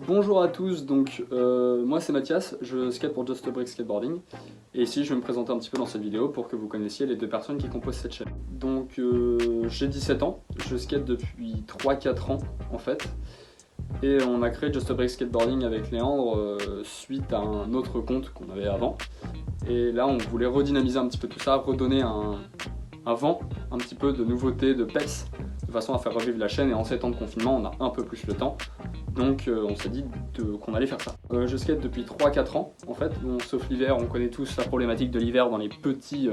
Bonjour à tous, donc moi c'est Mathias, je skate pour Just a Break Skateboarding et ici je vais me présenter un petit peu dans cette vidéo pour que vous connaissiez les deux personnes qui composent cette chaîne. Donc j'ai 17 ans, je skate depuis 3-4 ans en fait et on a créé Just a Break Skateboarding avec Léandre suite à un autre compte qu'on avait avant et là on voulait redynamiser un petit peu tout ça, redonner un vent, un petit peu de nouveauté, de peps de façon à faire revivre la chaîne et en ces temps de confinement on a un peu plus le temps. Donc on s'est dit qu'on allait faire ça. Je skate depuis 3-4 ans en fait, bon, sauf l'hiver, on connaît tous la problématique de l'hiver dans les petits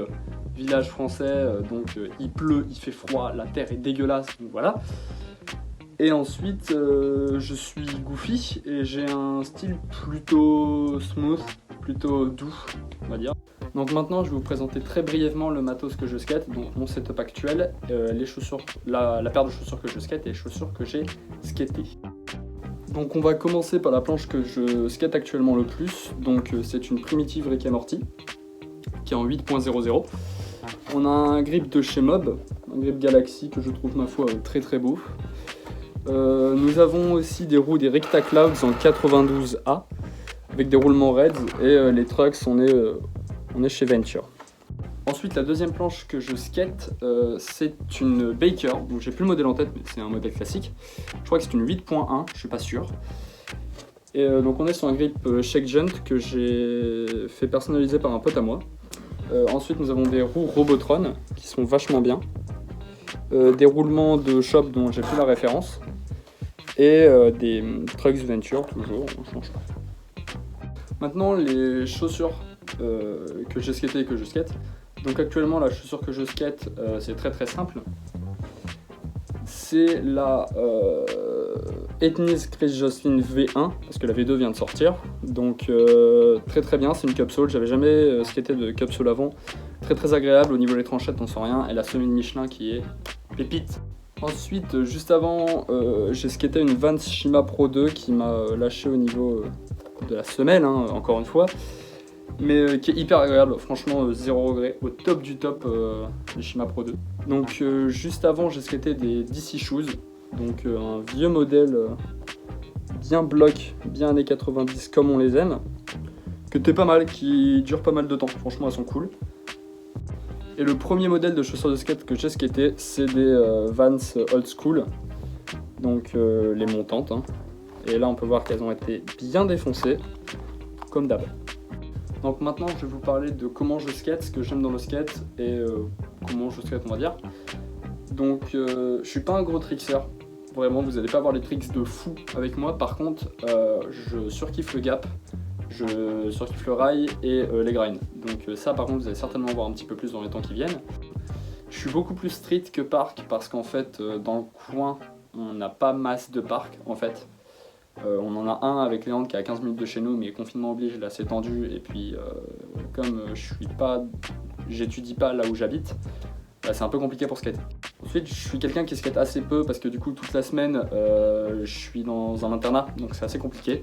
villages français, donc il pleut, il fait froid, la terre est dégueulasse, donc voilà. Et ensuite je suis goofy et j'ai un style plutôt smooth, plutôt doux on va dire. Donc maintenant je vais vous présenter très brièvement le matos que je skate, donc mon setup actuel, les chaussures, la paire de chaussures que je skate et les chaussures que j'ai skatées. Donc on va commencer par la planche que je skate actuellement le plus, donc c'est une primitive Rick et Morty qui est en 8.00. On a un grip de chez Mob, un grip Galaxy que je trouve ma foi très très beau. Nous avons aussi des roues des Ricta Clouds en 92A avec des roulements raids et les trucks on est chez Venture. Ensuite la deuxième planche que je skate c'est une Baker, donc j'ai plus le modèle en tête mais c'est un modèle classique. Je crois que c'est une 8.1, je suis pas sûr. Et donc on est sur un grip Shake Junt que j'ai fait personnaliser par un pote à moi. Ensuite nous avons des roues Robotron qui sont vachement bien. Des roulements de shop dont j'ai plus la référence. Et des Trucks Venture toujours, on change pas. Maintenant les chaussures que j'ai skatées et que je skate. Donc actuellement la chaussure que je skate c'est très très simple. C'est la Ethnies Chris Jocelyn V1 parce que la V2 vient de sortir. Donc très très bien, c'est une cupsole, j'avais jamais skaté de cupsole avant. Très très agréable, au niveau des tranchettes on sent rien et la semelle Michelin qui est pépite. Ensuite juste avant j'ai skaté une Vans Shima Pro 2 qui m'a lâché au niveau de la semelle hein, encore une fois. Mais qui est hyper agréable, franchement zéro regret, au top du top des Shima Pro 2. Donc juste avant j'ai skaté des DC Shoes, donc un vieux modèle bien bloc, bien années 90 comme on les aime, que t'es pas mal, qui dure pas mal de temps, franchement elles sont cool. Et le premier modèle de chaussures de skate que j'ai skaté c'est des Vans Old School, donc les montantes, hein. Et là on peut voir qu'elles ont été bien défoncées, comme d'hab. Donc maintenant je vais vous parler de comment je skate, ce que j'aime dans le skate et comment je skate on va dire. Donc je suis pas un gros trickster, vraiment vous n'allez pas avoir les tricks de fou avec moi, par contre je surkiffe le gap, je surkiffe le rail et les grinds. Donc ça par contre vous allez certainement voir un petit peu plus dans les temps qui viennent. Je suis beaucoup plus street que park parce qu'en fait dans le coin on n'a pas masse de park en fait. On en a un avec Léandre qui est à 15 minutes de chez nous, mais confinement oblige, là c'est tendu. Et puis, comme j'étudie pas là où j'habite, bah, c'est un peu compliqué pour skater. Ensuite, je suis quelqu'un qui skate assez peu parce que du coup, toute la semaine, je suis dans un internat, donc c'est assez compliqué.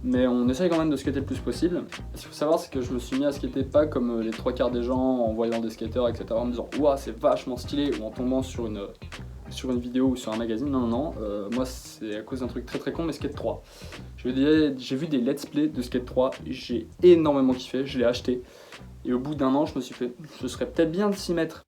Mais on essaye quand même de skater le plus possible. Ce qu'il faut savoir, c'est que je me suis mis à skater pas comme les trois quarts des gens en voyant des skateurs, etc. En me disant ouah, c'est vachement stylé, ou en tombant sur une vidéo ou sur un magazine, non, moi c'est à cause d'un truc très très con, mais Skate 3. J'ai vu des let's play de Skate 3, j'ai énormément kiffé, je l'ai acheté, et au bout d'un an je me suis fait, ce serait peut-être bien de s'y mettre.